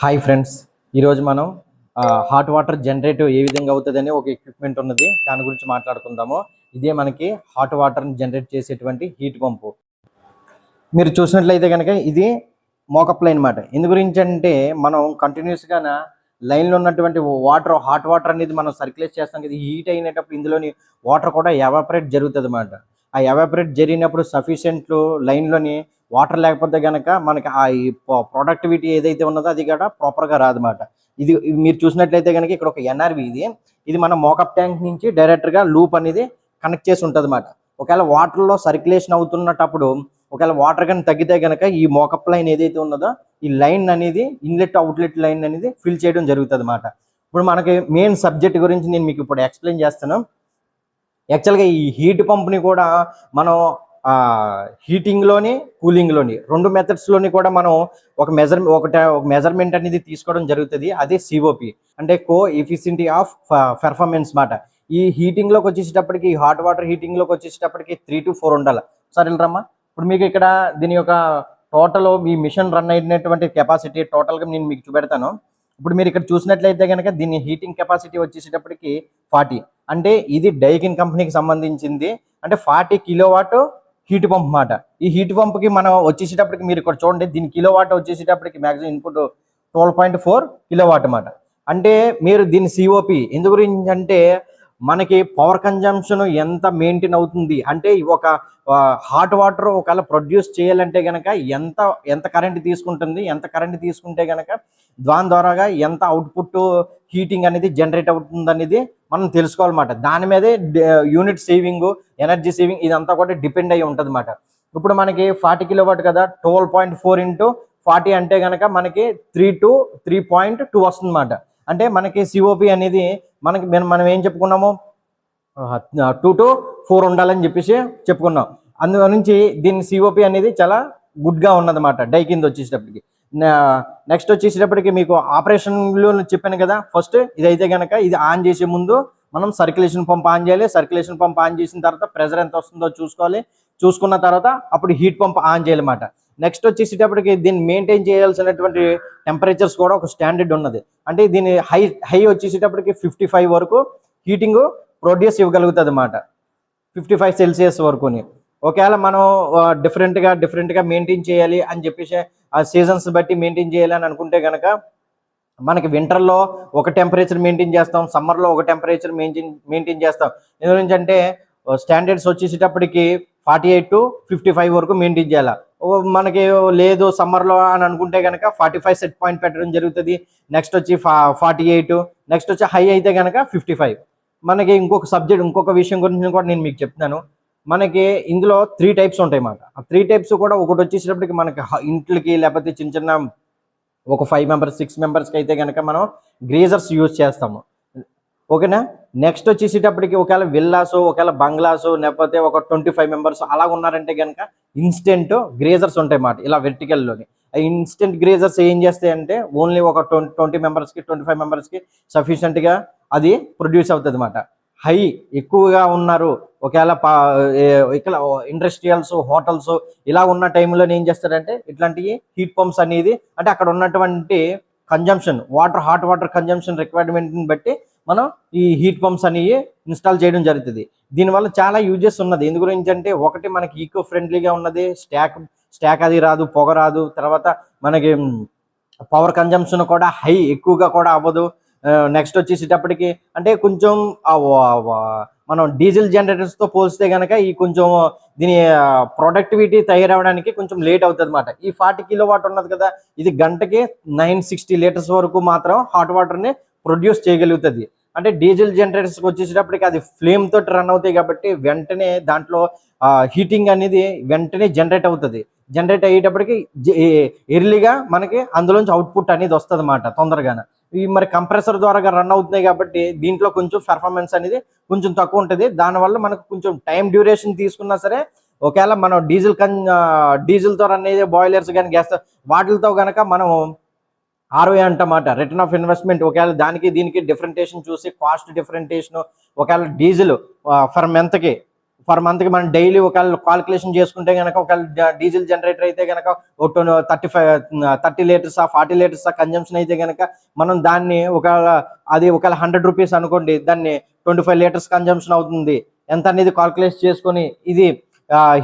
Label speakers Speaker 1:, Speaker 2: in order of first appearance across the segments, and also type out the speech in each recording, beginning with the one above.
Speaker 1: Hi friends, ఈరోజు మనం hot water generate a విధంగా అవుతుందని ఒక ఎక్విప్మెంట్ ఉన్నది, దాని గురించి మాట్లాడుకుందాము. ఇదే మనకి హాట్ వాటర్ని జనరేట్ చేసేటువంటి హీట్ పంపు. మీరు చూసినట్లయితే కనుక ఇది మోకప్ లైన్ అన్నమాట. ఎందు గురించి అంటే మనం కంటిన్యూస్గా లైన్లో ఉన్నటువంటి హాట్ వాటర్ అనేది మనం సర్క్యులేట్ చేస్తాం కదా. హీట్ అయినప్పుడు ఇందులోని వాటర్ కూడా ఎవాపరేట్ జరుగుతుంది అన్నమాట. ఆ ఎవాపరేట్ జరిగినప్పుడు సఫిషియెంట్ లైన్లోని వాటర్ లేకపోతే కనుక మనకి ఆ ప్రొడక్టివిటీ ఏదైతే ఉన్నదో అది కూడా ప్రాపర్గా రాదన్నమాట. ఇది మీరు చూసినట్లయితే కనుక ఇక్కడ ఒక ఎన్ఆర్వి ఇది మన మోకప్ ట్యాంక్ నుంచి డైరెక్ట్గా లూప్ అనేది కనెక్ట్ చేసి ఉంటుంది అన్నమాట. ఒకవేళ వాటర్లో సర్క్యులేషన్ అవుతున్నప్పుడు ఒకవేళ వాటర్ కానీ తగ్గితే కనుక ఈ మోకప్ లైన్ ఏదైతే ఉన్నదో ఈ లైన్ అనేది ఇన్లెట్ అవుట్లెట్ లైన్ అనేది ఫిల్ చేయడం జరుగుతుంది అన్నమాట. ఇప్పుడు మనకి మెయిన్ సబ్జెక్ట్ గురించి నేను మీకు ఇప్పుడు ఎక్స్ప్లెయిన్ చేస్తాను. యాక్చువల్గా ఈ హీట్ పంప్ని కూడా మనం హీటింగ్లోని కూలింగ్లోని రెండు మెథడ్స్లోని కూడా మనం ఒక మెజర్మెంట్ అనేది తీసుకోవడం జరుగుతుంది. అదే సిఓపి అంటే కో ఎఫిషియన్సీ ఆఫ్ పెర్ఫార్మెన్స్ మాట. ఈ హీటింగ్లోకి వచ్చేసేటప్పటికి హాట్ వాటర్ హీటింగ్లోకి వచ్చేసేటప్పటికి 3 to 4 ఉండాలి. సరే వెళ్ళరమ్మా. ఇప్పుడు మీకు ఇక్కడ దీని యొక్క టోటల్ మీ మిషన్ రన్ అయినటువంటి కెపాసిటీ టోటల్గా నేను మీకు చూపెడతాను. ఇప్పుడు మీరు ఇక్కడ చూసినట్లయితే కనుక దీని హీటింగ్ కెపాసిటీ వచ్చేసేటప్పటికి 40, అంటే ఇది డైకిన్ కంపెనీకి సంబంధించింది. అంటే 40 కిలోవాట్ హీట్ పంప్ మాట. ఈ హీట్ పంప్కి మనం వచ్చేసేటప్పటికి మీరు ఇక్కడ చూడండి, దీని కిలోవాట్ వచ్చేసేటప్పటికి మ్యాక్సిమం ఇన్పుట్ 12.4 కిలోవాట్ అన్నమాట. అంటే మీరు దీని సిఓపి ఎందు గురించి అంటే మనకి పవర్ కన్జంప్షన్ ఎంత మెయింటైన్ అవుతుంది అంటే ఒక హాట్ వాటర్ ఒకవేళ ప్రొడ్యూస్ చేయాలంటే కనుక ఎంత కరెంట్ తీసుకుంటుంది, ఎంత కరెంట్ తీసుకుంటే కనుక దాని ద్వారాగా ఎంత అవుట్పుట్ హీటింగ్ అనేది జనరేట్ అవుతుంది అనేది మనం తెలుసుకోవాలన్నమాట. దాని మీదే యూనిట్ సేవింగ్, ఎనర్జీ సేవింగ్ ఇదంతా కూడా డిపెండ్ అయ్యి ఉంటుంది అన్నమాట. ఇప్పుడు మనకి 40 కిలోవాట్ కదా, 12.4 into 40 అంటే కనుక మనకి 3 to 3.2 వస్తుంది అన్నమాట. అంటే మనకి సిఓపి అనేది మనం ఏం చెప్పుకున్నాము, 2 to 4 ఉండాలని చెప్పేసి చెప్పుకున్నాం. అందు నుంచి దీని సిఓపి అనేది చాలా గుడ్గా ఉన్నదన్నమాట డైకింది వచ్చేసేటప్పటికి. నెక్స్ట్ వచ్చేసేటప్పటికి మీకు ఆపరేషన్లో చెప్పాను కదా, ఫస్ట్ ఇదైతే కనుక ఇది ఆన్ చేసే ముందు మనం సర్క్యులేషన్ పంప్ ఆన్ చేయాలి. సర్క్యులేషన్ పంప్ ఆన్ చేసిన తర్వాత ప్రెజర్ ఎంత వస్తుందో చూసుకోవాలి. చూసుకున్న తర్వాత అప్పుడు హీట్ పంప్ ఆన్ చేయాలన్నమాట. నెక్స్ట్ వచ్చేసేటప్పటికి దీన్ని మెయింటైన్ చేయాల్సినటువంటి టెంపరేచర్స్ కూడా ఒక స్టాండర్డ్ ఉన్నది. అంటే దీని హై వచ్చేసేటప్పటికి 55 వరకు హీటింగ్ ప్రొడ్యూస్ ఇవ్వగలుగుతుంది అన్నమాట, 55 సెల్సియస్ వరకుని. ఒకవేళ మనం డిఫరెంట్గా మెయింటైన్ చేయాలి అని చెప్పేసి ఆ సీజన్స్ బట్టి మెయింటైన్ చేయాలి అని అనుకుంటే కనుక మనకి వింటర్లో ఒక టెంపరేచర్ మెయింటైన్ చేస్తాం, సమ్మర్లో ఒక టెంపరేచర్ మెయింటైన్ చేస్తాం. ఎందుకంటే స్టాండర్డ్స్ వచ్చేసేటప్పటికి 48 to 55 వరకు మెయింటైన్ చేయాలి. మనకి లేదు సమ్మర్లో అని అనుకుంటే కనుక 45 సెట్ పాయింట్ పెట్టడం జరుగుతుంది. నెక్స్ట్ వచ్చి 48, నెక్స్ట్ వచ్చి హై అయితే కనుక 55. మనకి ఇంకొక విషయం గురించి కూడా నేను మీకు చెప్తున్నాను. మనకి ఇందులో 3 టైప్స్ ఉంటాయి అన్నమాట. ఆ 3 టైప్స్ కూడా ఒకటి వచ్చేసేటప్పటికి మనకి ఇంట్లకి లేకపోతే చిన్న ఒక 5 members 6 members అయితే కనుక మనం గ్రేజర్స్ యూజ్ చేస్తాము, ఓకేనా. నెక్స్ట్ వచ్చేసేటప్పటికి ఒకవేళ విల్లాసు, ఒకవేళ బంగ్లాసు, లేకపోతే ఒక 25 members అలా ఉన్నారంటే కనుక ఇన్స్టెంట్ గ్రేజర్స్ ఉంటాయి అన్నమాట. ఇలా వెర్టికల్లోని ఆ ఇన్స్టెంట్ గ్రేజర్స్ ఏం చేస్తాయంటే ఓన్లీ ఒక 20 members 25 members సఫిషియెంట్గా అది ప్రొడ్యూస్ అవుతుంది అన్నమాట. హై ఎక్కువగా ఉన్నారు ఒకవేళ ఇక్కడ ఇండస్ట్రియల్స్, హోటల్స్ ఇలా ఉన్న టైంలో ఏం చేస్తారంటే ఇట్లాంటి హీట్ పంప్స్ అనేది అంటే అక్కడ ఉన్నటువంటి కన్జంప్షన్ హాట్ వాటర్ కన్జంప్షన్ రిక్వైర్మెంట్ని బట్టి మనం ఈ హీట్ పంప్స్ అనేవి ఇన్స్టాల్ చేయడం జరుగుతుంది. దీనివల్ల చాలా యూజెస్ ఉన్నది. ఎందు గురించి అంటే ఒకటి మనకి ఈకో ఫ్రెండ్లీగా ఉన్నది, స్టాక్ అది రాదు, పొగ రాదు. తర్వాత మనకి పవర్ కన్జంప్షన్ కూడా హై ఎక్కువగా కూడా అవ్వదు. నెక్స్ట్ వచ్చేసేటప్పటికి అంటే కొంచెం మనం డీజిల్ జనరేటర్స్తో పోలిస్తే కనుక ఈ కొంచెం దీని ప్రొడక్టివిటీ తయారవడానికి కొంచెం లేట్ అవుతుంది అన్నమాట. ఈ 40 కిలోవాట్ ఉన్నది కదా, ఇది గంటకి 960 లీటర్స్ వరకు మాత్రం హాట్ వాటర్ని ప్రొడ్యూస్ చేయగలుగుతుంది. అంటే డీజిల్ జనరేటర్స్కి వచ్చేసేటప్పటికి అది ఫ్లేమ్ తోటి రన్ అవుతాయి కాబట్టి వెంటనే దాంట్లో హీటింగ్ అనేది వెంటనే జనరేట్ అవుతుంది. జనరేట్ అయ్యేటప్పటికి ఎర్లీగా మనకి అందులోంచి అవుట్పుట్ అనేది వస్తుంది అన్నమాట తొందరగానే. ఈ మరి కంప్రెసర్ ద్వారా రన్ అవుతున్నాయి కాబట్టి దీంట్లో కొంచెం పెర్ఫార్మెన్స్ అనేది కొంచెం తక్కువ ఉంటుంది. దానివల్ల మనకు కొంచెం టైం డ్యూరేషన్ తీసుకున్నా సరే ఒకవేళ మనం డీజిల్తో రన్ అయ్యే బాయిలర్స్ కానీ గ్యాస్ వాటితో కనుక మనం ROI అంటమాట, రిటర్న్ ఆఫ్ ఇన్వెస్ట్మెంట్. ఒకవేళ దానికి దీనికి డిఫరెంటేషన్ చూసి కాస్ట్ డిఫరెంటేషన్ ఒకవేళ డీజిల్ ఫర్ మంత్కి పర్ మంత్కి మనం డైలీ ఒకవేళ కాల్కులేషన్ చేసుకుంటే కనుక ఒకవేళ డీజిల్ జనరేటర్ అయితే కనుక 30 లీటర్స్ 40 లీటర్స్ కన్జంప్షన్ అయితే కనుక మనం దాన్ని ఒకవేళ 100 రూపీస్ అనుకోండి, దాన్ని 25 లీటర్స్ కన్జంప్షన్ అవుతుంది ఎంత అనేది కాల్కులేట్ చేసుకొని, ఇది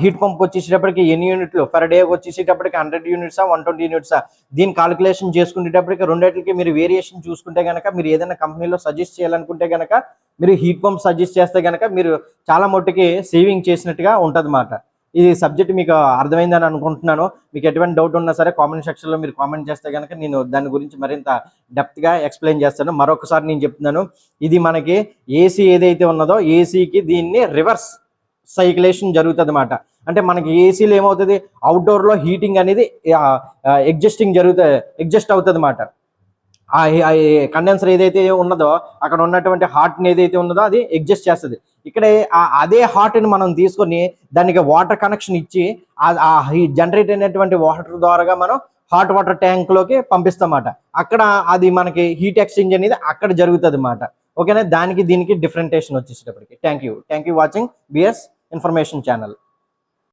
Speaker 1: హీట్ పంప్ వచ్చేసేటప్పటికి ఎన్ని యూనిట్లు పర్ డే వచ్చేసేటప్పటికి 100 యూనిట్సా 120 యూనిట్సా దీని కాల్కులేషన్ చేసుకునేటప్పటికి రెండింటికి మీరు వేరియేషన్ చూసుకుంటే కనుక, మీరు ఏదైనా కంపెనీలో సజెస్ట్ చేయాలనుకుంటే కనుక మీరు హీట్ పంప్ సజెస్ట్ చేస్తే కనుక మీరు చాలా మట్టుకి సేవింగ్ చేసినట్టుగా ఉంటుంది అన్నమాట. ఈ సబ్జెక్ట్ మీకు అర్థమైందని అనుకుంటున్నాను. మీకు ఎటువంటి డౌట్ ఉన్నా సరే కామెంట్ సెక్షన్లో మీరు కామెంట్ చేస్తే కనుక నేను దాని గురించి మరింత డెప్త్గా ఎక్స్ప్లెయిన్ చేస్తాను. మరొకసారి నేను చెప్తున్నాను, ఇది మనకి ఏసీ ఏదైతే ఉన్నదో ఏసీకి దీన్ని రివర్స్ సైక్యులేషన్ జరుగుతుంది అన్నమాట. అంటే మనకి ఏసీలో ఏమవుతుంది, అవుట్డోర్లో హీటింగ్ అనేది ఎగ్జస్ట్ అవుతుంది అన్నమాట. ఆ కండెన్సర్ ఏదైతే ఉన్నదో అక్కడ ఉన్నటువంటి హాట్ని ఏదైతే ఉన్నదో అది ఎగ్జస్ట్ చేస్తుంది. ఇక్కడ అదే హాట్ని మనం తీసుకొని దానికి వాటర్ కనెక్షన్ ఇచ్చి జనరేట్ అయినటువంటి వాటర్ ద్వారాగా మనం హాట్ వాటర్ ట్యాంక్లోకి పంపిస్తామన్నమాట. అక్కడ అది మనకి హీట్ ఎక్స్చేంజ్ అనేది అక్కడ జరుగుతుంది అన్నమాట. ఓకేనా, దానికి దీనికి డిఫరెంటేషన్ వచ్చేసేటప్పటికి. Thank you watching BS information channel.